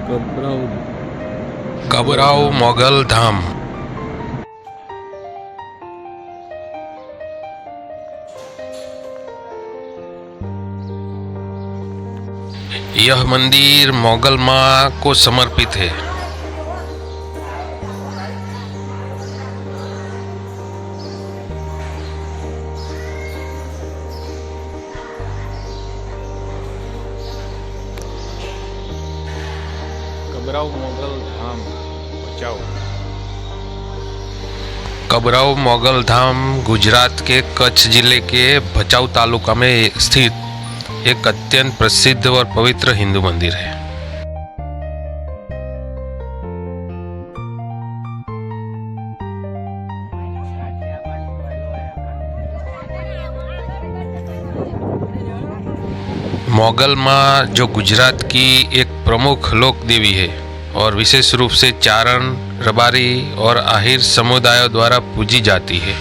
कबराऊ कबराऊ मोगल धाम। यह मंदिर मोगल माँ को समर्पित है। कबराऊ मोगल धाम भचाऊ। कबराऊ मोगल धाम गुजरात के कच्छ जिले के भचाऊ तालुका में स्थित एक अत्यंत प्रसिद्ध और पवित्र हिंदू मंदिर है। मोगल माँ जो गुजरात की एक प्रमुख लोक देवी है और विशेष रूप से चारण, रबारी और आहिर समुदायों द्वारा पूजी जाती है।